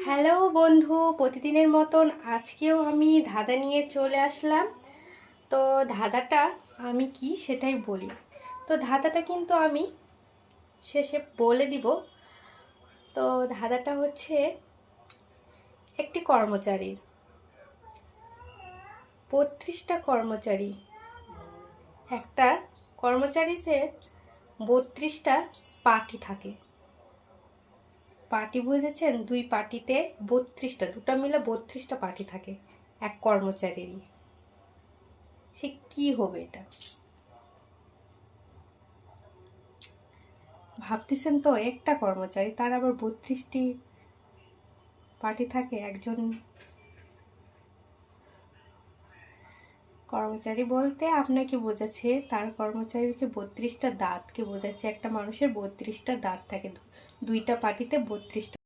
Hello বন্ধু, প্রতিদিনের মতন আজকেও আমি ধাঁধা নিয়ে চলে আসলাম। তো ধাঁধাটা আমি কি সেটাই বলি। তো ধাঁধাটা কিন্তু আমি শেষে বলে দিব। তো ধাঁধাটা হচ্ছে একটি কর্মচারীর 32টা কর্মচারী, একটা কর্মচারী সে 32টা পার্টি থাকে। পার্টি বুঝেছেন? দুই পার্টিতে 32টা, দুটো মিলে 32টা পার্টি থাকে এক কর্মচারীরই। সে কি হবে এটা? ভাবতেছেন তো, একটা কর্মচারী তার আবার 32টি পার্টি থাকে। একজন কর্মচারী বলতে আপনাকে বোঝাচ্ছে, তার কর্মচারী হচ্ছে 32টা দাঁতকে বোঝাচ্ছে। একটা মানুষের 32টা দাঁত থাকে, দুইটা পার্টিতে 32টা